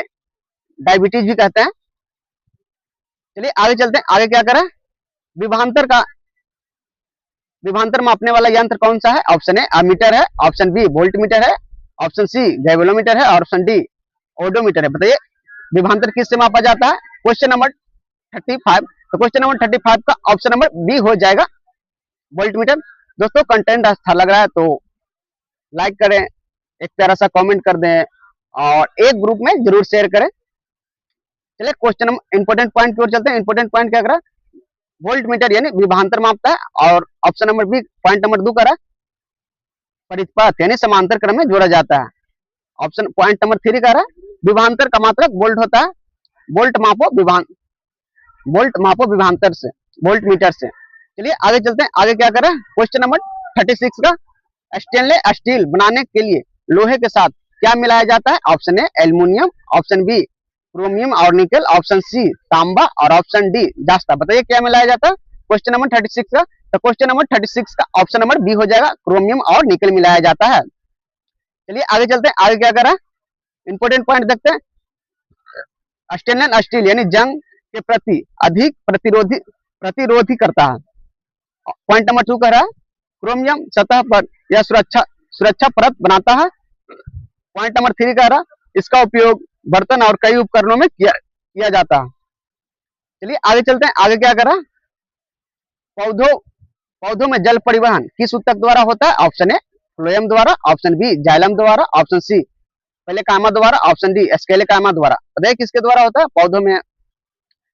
डायबिटीज भी कहते हैं। चलिए आगे चलते हैं, आगे क्या करें, विभवांतर मापने वाला यंत्र कौन सा है, ऑप्शन ए अमीटर है, ऑप्शन बी वोल्ट मीटर है, ऑप्शन सी गैल्वेनोमीटर है, ऑप्शन डी ओडोमीटर है। बताइए विभवांतर किससे मापा जाता है, क्वेश्चन नंबर 35, तो क्वेश्चन नंबर 35 का ऑप्शन नंबर बी हो जाएगा, वोल्ट मीटर। दोस्तों कंटेंट अच्छा लग रहा है तो लाइक करें, एक प्यारा सा कमेंट कर दें और एक ग्रुप में जरूर शेयर करें। चलिए क्वेश्चन नंबर इंपोर्टेंट पॉइंट की ओर चलते हैं। इंपोर्टेंट पॉइंट क्या करा, वोल्ट मीटर यानी विभवांतर मापता है, और option number B point number 2 करा परिपथ यानी समांतर क्रम में जोड़ा जाता है। ऑप्शन पॉइंट नंबर 3 करा विभवांतर का मात्रक वोल्ट होता है, वोल्ट मापो विभवांतर से, वोल्ट मीटर से। चलिए आगे चलते हैं, आगे क्या करा, क्वेश्चन नंबर 36 का स्टेनलेस स्टील बनाने के लिए लोहे के साथ क्या मिलाया जाता है, option A aluminium, option B chromium और निकल, ऑप्शन सी तांबा और ऑप्शन डी जास्ता। बताइए क्या मिलाया जाता है क्वेश्चन नंबर 36 का, तो क्वेश्चन नंबर 36 का ऑप्शन नंबर बी हो जाएगा, क्रोमियम और निकल मिलाया जाता है। चलिए आगे चलते हैं, आगे क्या करा, इंपोर्टेंट पॉइंट देखते हैं। स्टेनलेस स्टील यानी जंग के प्रति अधिक प्रतिरोधी करता है। पॉइंट नंबर 2 कह रहा है क्रोमियम सतह पर यह सुरक्षा परत बनाता है। पॉइंट नंबर 3 कह रहा इसका उपयोग बर्तन और कई उपकरणों में किया जाता है। चलिए आगे चलते हैं, आगे क्या करा, पौधों में जल परिवहन किस ऊतक द्वारा होता है, ऑप्शन ए फ्लोएम द्वारा, ऑप्शन बी जाइलम द्वारा, ऑप्शन सी पेलेकाइमा द्वारा, ऑप्शन डी स्केलेकाइमा द्वारा। बताइए किसके द्वारा होता है,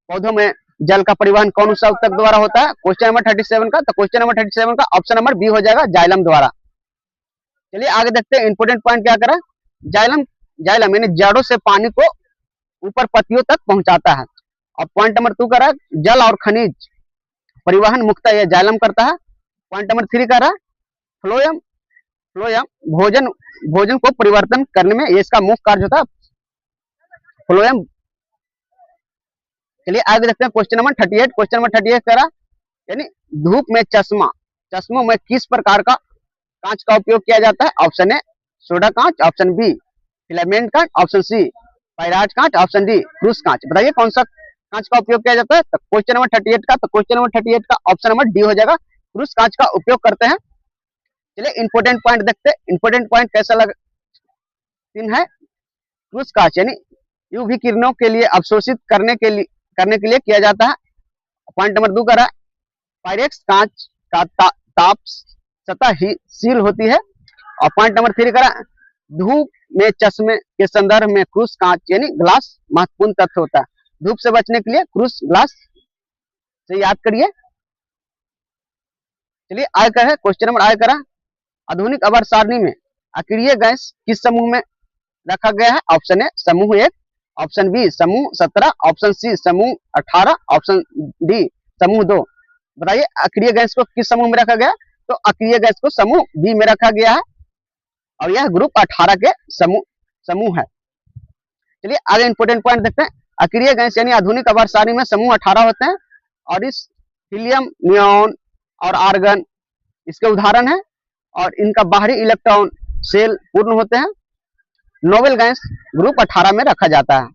पौधों में जल का परिवहन कौन सा ऊतक द्वारा होता है, क्वेश्चन नंबर 37 का, तो क्वेश्चन नंबर 37 का ऑप्शन नंबर बी हो जाएगा, जाइलम द्वारा। चलिए आगे देखते हैं, इंपोर्टेंट पॉइंट क्या करा, जाइलम, जाइलम यानी जड़ों से पानी को ऊपर पत्तियों तक पहुंचाता है। और पॉइंट नंबर 2 कह रहा है जल और खनिज परिवहन मुख्यतः यह जाइलम करता है। पॉइंट नंबर 3 कह रहा है फ्लोएम, फ्लोएम भोजन, भोजन को परिवर्तन करने में ये इसका मुख्य कार्य होता है, फ्लोएम। चलिए आगे देखते हैं क्वेश्चन नंबर 38। क्वेश्चन नंबर 38 कह रहा यानी धूप में चश्मा, चश्मों में किस प्रकार का कांच का उपयोग किया जाता है? ऑप्शन ए सोडा कांच, ऑप्शन बी फिलामेंट कांच, ऑप्शन सी पायराज कांच, ऑप्शन डी क्रूस कांच। बताइए कौन सा कांच का उपयोग किया जाता है? तो क्वेश्चन नंबर 38 का, तो क्वेश्चन नंबर 38 का ऑप्शन नंबर डी हो जाएगा, क्रूस कांच का उपयोग करते हैं। चलिए इंपोर्टेंट पॉइंट देखते हैं, इंपोर्टेंट पॉइंट कैसा लग तीन है। क्रूस कांच यानी यूवी किरणों के लिए अवशोषित करने के लिए किया जाता है। पॉइंट नंबर 2 कह रहा है पायरेक्स कांच का ताप सतह ही सील होती है। और पॉइंट नंबर 3 कह रहा है धूप में चश्मे के संदर्भ में क्रूस कांच यानी ग्लास महत्वपूर्ण तत्व होता है। धूप से बचने के लिए क्रूस ग्लास से याद करिए। चलिए आगे का है क्वेश्चन नंबर आगे करा आधुनिक आवर्त सारणी में अक्रिय गैस किस समूह में रखा गया है? ऑप्शन ए समूह 1, ऑप्शन बी समूह 17, ऑप्शन सी समूह 18, ऑप्शन डी समूह 2। बताइए अक्रिय गैस को किस समूह में रखा गया? तो अक्रिय गैस को समूह बी में रखा गया है और यह ग्रुप 18 के समूह है। चलिए आगे इंपोर्टेंट पॉइंट देखते हैं। अक्रिय गैस यानी आधुनिक आवर्त सारणी में समूह 18 होते हैं और इस हीलियम, नियॉन और आर्गन इसके उदाहरण है और इनका बाहरी इलेक्ट्रॉन शेल पूर्ण होते हैं। नोबेल गैस ग्रुप 18 में रखा जाता है।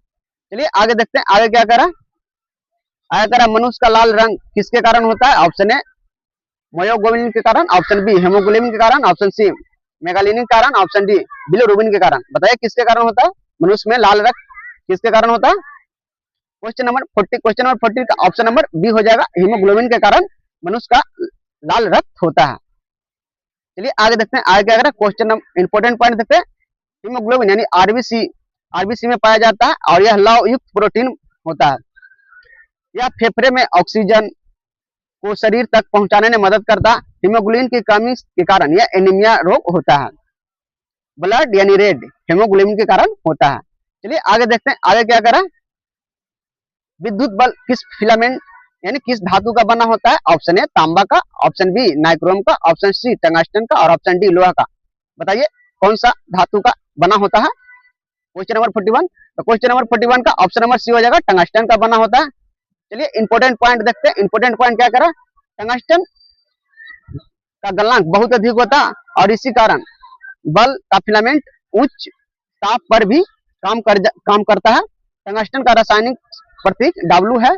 चलिए आगे देखते हैं आगे क्या करा। आगे करा मनुष्य का लाल रंग किसके कारण होता है? ऑप्शन ए मायोग्लोबिन के कारण, ऑप्शन बी हेमोग्लोबिन के कारण, ऑप्शन सी मेगालिनिन के कारण, ऑप्शन डी बिलिरुबिन के कारण। बताइए किसके कारण होता है मनुष्य में लाल रक्त, किसके कारण होता है? क्वेश्चन नंबर 40 का ऑप्शन नंबर बी हो जाएगा, हीमोग्लोबिन के कारण मनुष्य का लाल रक्त होता है। चलिए आगे देखते हैं आगे क्या करें। क्वेश्चन नंबर इंपोर्टेंट पॉइंट देखते हैं। हीमोग्लोबिन यानी आरबीसी में पाया जाता है और यह लौह युक्त प्रोटीन होता है। यह फेफड़े में ऑक्सीजन को शरीर तक पहुंचाने में मदद करता है। हीमोग्लोबिन की कमी के कारण यह एनीमिया रोग होता है। ब्लड यानी रेड हीमोग्लोबिन के कारण होता है। चलिए आगे देखते हैं आगे क्या करें। विद्युत बल किस फिलामेंट यानी किस धातु का बना होता है? ऑप्शन ए तांबा का, ऑप्शन बी नाइक्रोम का, ऑप्शन सी टंगस्टन का और ऑप्शन डी लोहा का। बताइए कौन सा धातु का बना होता है? क्वेश्चन नंबर 41, तो क्वेश्चन नंबर 41 का ऑप्शन नंबर सी हो जाएगा, टंगस्टन का बना होता है। चलिए इंपोर्टेंट पॉइंट देखते हैं। इंपोर्टेंट पॉइंट क्या करा, टंगस्टन का गलनांक बहुत अधिक होता है और इसी कारण बल का फिलामेंट उच्च ताप पर भी काम करता है। टंगस्टन का रासायनिक प्रतीक W है।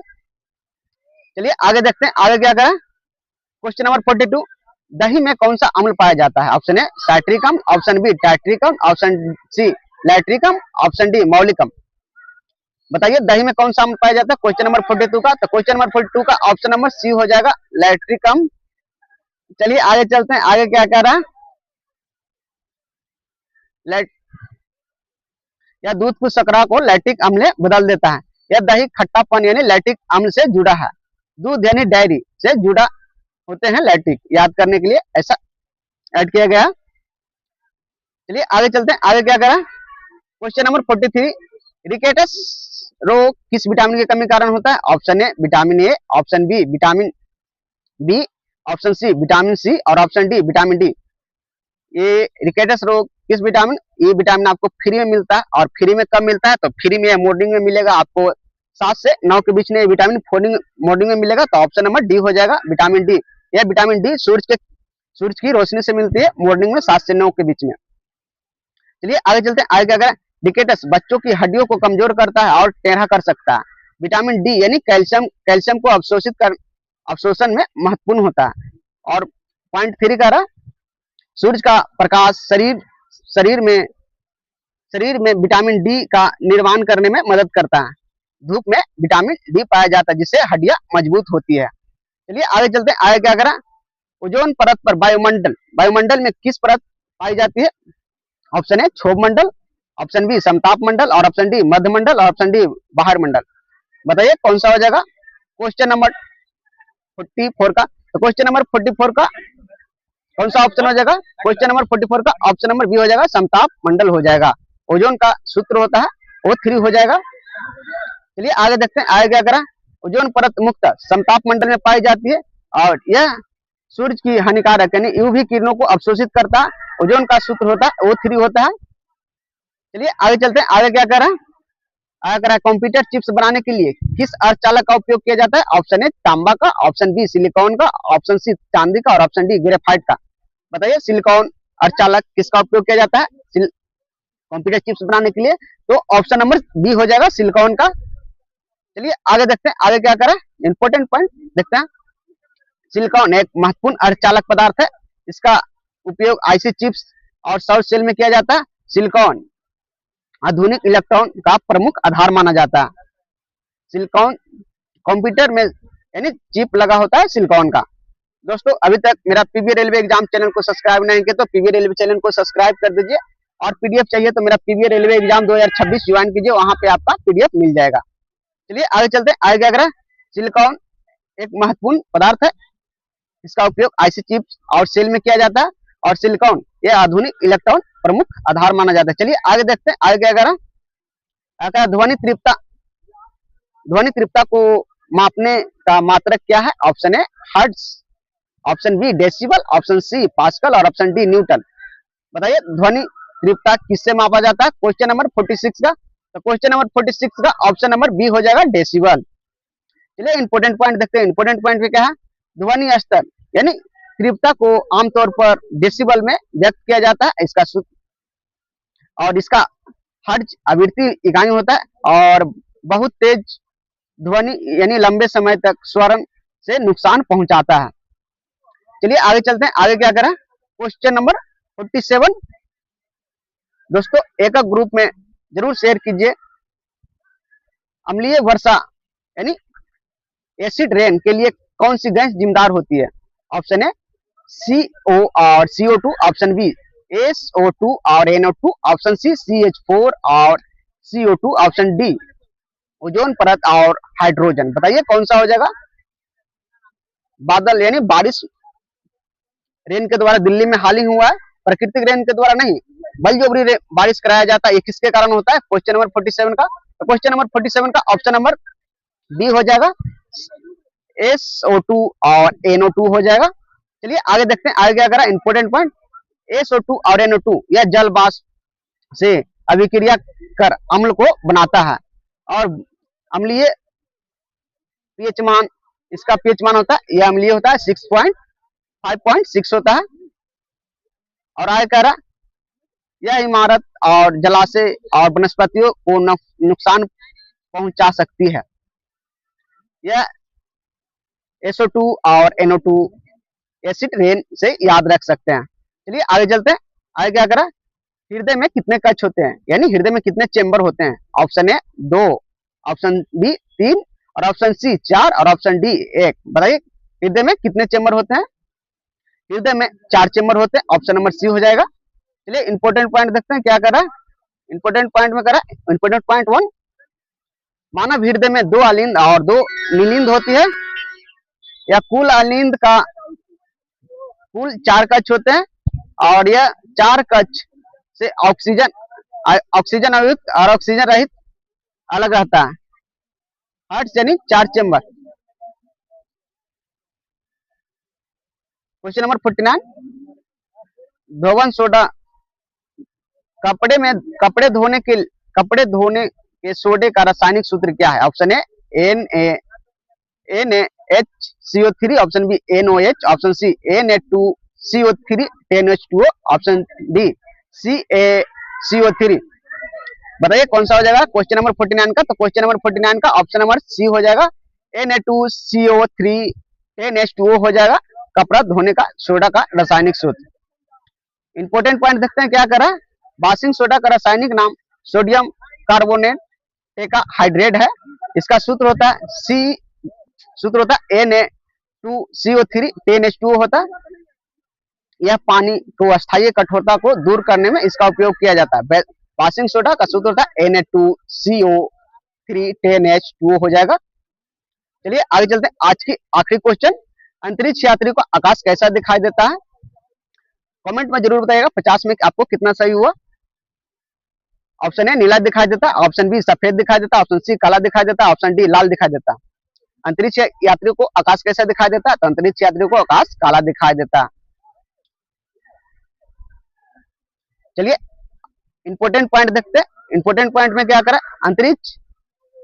चलिए आगे देखते हैं आगे क्या करें। क्वेश्चन नंबर 42, दही में कौन सा अम्ल पाया जाता है? ऑप्शन ए साइट्रिक अम्ल, ऑप्शन बी टाइट्रिक अम्ल, ऑप्शन सी लैट्रिक अम्ल, ऑप्शन डी मौलिक अम्ल। बताइए दही में कौन सा अम्ल पाया जाता है क्वेश्चन नंबर 42 का? तो क्वेश्चन नंबर 42 का ऑप्शन नंबर सी हो जाएगा, लैट्रिक अम्ल। चलिए आगे चलते हैं आगे क्या कह रहा है। यह दूध की शर्करा को लैक्टिक अम्ल में बदल देता है। यह दही खट्टापन यानी लैक्टिक अम्ल से जुड़ा है। दूध यानी डेयरी से जुड़ा होते हैं लैक्टिक, याद करने के लिए ऐसा ऐड किया गया। चलिए आगे चलते हैं आगे क्या करा। क्वेश्चन नंबर 43, रिकेटस रोग किस विटामिन की कमी कारण होता है? Option A vitamin A, option B vitamin B, option C vitamin C और ऑप्शन डी विटामिन डी। ये रिकेटस रोग किस विटामिन, ये विटामिन आपको फ्री में मिलता है और फ्री में कब मिलता है? तो फ्री में मॉर्निंग में मिलेगा आपको 7 से 9 के बीच में विटामिन मॉर्निंग में मिलेगा। तो ऑप्शन नंबर डी हो जाएगा, विटामिन डी। यह विटामिन डी सूरज की रोशनी से मिलती है मॉर्निंग में 7 से 9 के बीच में। चलिए आगे चलते हैं आगे क्या करें। रिकेटस बच्चों की हड्डियों को कमजोर करता है और टेढ़ा कर सकता है। विटामिन डी यानी कैल्शियम को अवशोषण में महत्वपूर्ण होता है। और पॉइंट 3 कह रहा, सूरज का प्रकाश शरीर में विटामिन डी का निर्माण करने में मदद करता है। धूप में विटामिन डी पाया जाता है जिससे हड्डियां मजबूत होती है। चलिए आगे चलते हैं आगे क्या करा। ओजोन परत पर वायुमंडल में किस परत पाई जाती है? ऑप्शन ए क्षोभ मंडल, ऑप्शन बी समताप मंडल और ऑप्शन डी मध्य मंडल और ऑप्शन डी बाहर मंडल। बताइए कौन सा हो जाएगा क्वेश्चन नंबर 44 का? तो क्वेश्चन नंबर 44 का कौन सा ऑप्शन हो जाएगा? क्वेश्चन नंबर 44 का ऑप्शन नंबर बी हो जाएगा, समताप मंडल हो जाएगा। ओजोन का सूत्र होता है O3 हो जाएगा। चलिए आगे देखते हैं, आगे क्या करा, ओजोन परत मुक्त समताप मंडल में पाई जाती है और यह सूर्य की हानिकारक यानी यूवी किरणों को अवशोषित करता है। ओजोन का सूत्र होता है O3 होता है। चलिए आगे चलते हैं, आगे क्या करा, आगे करा कंप्यूटर चिप्स बनाने के लिए किस अर्धचालक का उपयोग किया जाता है? ऑप्शन ए तांबा का, ऑप्शन बी सिलिकॉन का, ऑप्शन सी चांदी का और ऑप्शन डी ग्रेफाइट का। बताइए सिलिकॉन अर्धचालक किसका उपयोग किया जाता है कंप्यूटर चिप्स बनाने के लिए? तो ऑप्शन नंबर बी हो जाएगा सिलिकॉन का। चलिए आगे देखते हैं, आगे क्या करा, इंपॉर्टेंट पॉइंट देखते हैं। सिलिकॉन एक महत्वपूर्ण अर्धचालक पदार्थ है, इसका उपयोग आईसी चिप्स और सौर सेल में किया जाता है। सिलिकॉन आधुनिक इलेक्ट्रॉन का प्रमुख आधार माना जाता है। सिलिकॉन कंप्यूटर में यानी चिप लगा होता है सिलिकॉन का। दोस्तों अभी तक मेरा पीवी रेलवे एग्जाम चैनल को सब्सक्राइब नहीं किया तो पीवी रेलवे चैनल को सब्सक्राइब कर दीजिए और पीडीएफ चाहिए तो मेरा पीवी रेलवे एग्जाम 2026 ज्वाइन कीजिए, वहां पे आपका पीडीएफ मिल जाएगा। चलिए आगे चलते हैं, आगे क्या करें, सिलिकॉन एक महत्वपूर्ण पदार्थ है, इसका उपयोग आईसी चिप्स और सेल में किया जाता है और सिलिकॉन ये आधुनिक इलेक्ट्रॉन प्रमुख आधार माना जाता है। चलिए आगे देखते हैं, आगे क्या करें, ध्वनि तीव्रता को मापने का मात्रक क्या है? Option A hertz, option B decibel, option C pascal और ऑप्शन डी न्यूटन। बताइए ध्वनि तीव्रता किससे मापा जाता है? क्वेश्चन नंबर 46 का, तो क्वेश्चन नंबर 46 का ऑप्शन नंबर बी हो जाएगा डेसिबल। चलिए इंपोर्टेंट पॉइंट देखते हैं, इंपोर्टेंट पॉइंट में क्या है, ध्वनि स्तर यानी तीव्रता को आमतौर पर डेसिबल में व्यक्त किया जाता है, इसका सूत्र और इसका हर्ट्ज आवृत्ति इकाई होता है और बहुत तेज ध्वनि यानी लंबे समय तक स्वरण से नुकसान पहुंचाता है। चलिए आगे चलते हैं, आगे क्या करें, क्वेश्चन नंबर 47। दोस्तों एक ग्रुप में जरूर शेयर कीजिए। अम्लीय वर्षा यानी एसिड रेन के लिए कौन सी गैस जिम्मेदार होती है? ऑप्शन ए CO और CO2, ऑप्शन बी SO2 और NO2, ऑप्शन सी CH4 और CO2, ऑप्शन डी ओजोन परत और हाइड्रोजन। बताइए कौन सा हो जाएगा? बादल यानी बारिश रेन के द्वारा दिल्ली में हाल ही हुआ है, प्राकृतिक रेन के द्वारा नहीं, बलजोबरी बारिश कराया जाता है, ये किसके कारण होता है? क्वेश्चन नंबर 47 का, तो क्वेश्चन नंबर 47 का ऑप्शन नंबर बी हो जाएगा SO2 और NO2 हो जाएगा। चलिए आगे देखते हैं, आगे क्या करा, इंपोर्टेंट पॉइंट, SO2 और NO2 यह जल वाष्प से अभिक्रिया कर अम्ल को बनाता है और अम्लीय पीएच मान, इसका पीएच मान होता है, यह अम्लीय होता है 5.6 होता है। और आगे कह रहा, यह इमारत और जलाशय और वनस्पतियों को नुकसान पहुंचा सकती है। यह SO2 और NO2 एसिड रेन से याद रख सकते हैं। चलिए आगे चलते हैं, आगे क्या करा, हृदय में कितने कक्ष होते हैं यानी हृदय में कितने चेंबर होते हैं? ऑप्शन ए 2, ऑप्शन बी 3 और ऑप्शन सी 4 और ऑप्शन डी 1। बताइए हृदय में कितने चेंबर होते हैं? हृदय में 4 चेंबर होते हैं, ऑप्शन नंबर सी हो जाएगा। चलिए इंपोर्टेंट पॉइंट देखते हैं, क्या करा, इंपोर्टेंट पॉइंट में करा, इंपोर्टेंट पॉइंट 1, मानव हृदय में 2 अलिंद और 2 निलिंद होती है, या कुल अलिंद का कुल 4 कक्ष होते हैं और यह 4 कक्ष से ऑक्सीजन युक्त और ऑक्सीजन रहित अलग रहता है। हर्ट्ज यानी 4 चेंबर। क्वेश्चन नंबर 49, धोवन सोडा कपड़े धोने के सोडे का रासायनिक सूत्र क्या है? Option A NaHCO3, option B NOH, option C Na2CO3 10H2O, option D CaCO3। बताइए कौन सा हो जाएगा क्वेश्चन नंबर 49 का? तो क्वेश्चन नंबर 49 का ऑप्शन नंबर सी हो जाएगा, Na2CO3 10H2O हो जाएगा, कपड़ा धोने का सोडा का रासायनिक सूत्र। इंपोर्टेंट पॉइंट देखते हैं, क्या करा, वाशिंग सोडा का रासायनिक नाम सोडियम कार्बोनेट टेट्राहाइड्रेट है, इसका सूत्र होता है Na2CO3 10H2O होता है। यह पानी को अस्थायी कठोरता को दूर करने में इसका उपयोग किया जाता है। वाशिंग सोडा का सूत्र होता है Na2CO3 10H2O हो जाएगा। चलिए आगे चलते हैं, आज की आखिरी क्वेश्चन, अंतरिक्ष यात्री को आकाश कैसा दिखाई देता है? कमेंट में जरूर बताइएगा 50 में आपको कितना सही हुआ। ऑप्शन ए नीला दिखाई देता, ऑप्शन बी सफेद दिखाई देता, ऑप्शन सी काला दिखाई देता, ऑप्शन डी लाल दिखाई देता। अंतरिक्ष यात्रियों को आकाश कैसा दिखाई देता? तो अंतरिक्ष यात्रियों को आकाश काला दिखाई देता। चलिए इंपोर्टेंट पॉइंट देखते हैं। इंपोर्टेंट पॉइंट में क्या करें, अंतरिक्ष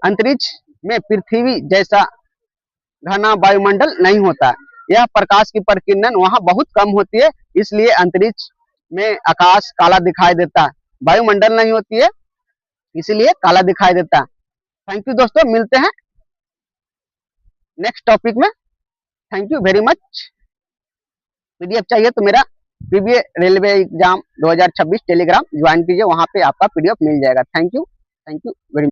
अंतरिक्ष में पृथ्वी जैसा घना वायुमंडल नहीं होता। यह प्रकाश की प्रकीर्णन वहां बहुत कम होती है, इसलिए अंतरिक्ष में आकाश काला दिखाई देता है। वायुमंडल नहीं होती है इसलिए काला दिखाई देता है। थैंक यू दोस्तों, मिलते हैं नेक्स्ट टॉपिक में। Thank you very much. PDF चाहिए तो मेरा PBA railway exam 2026 Telegram join कीजिए, वहां पे आपका पीडीएफ मिल जाएगा। Thank you very much.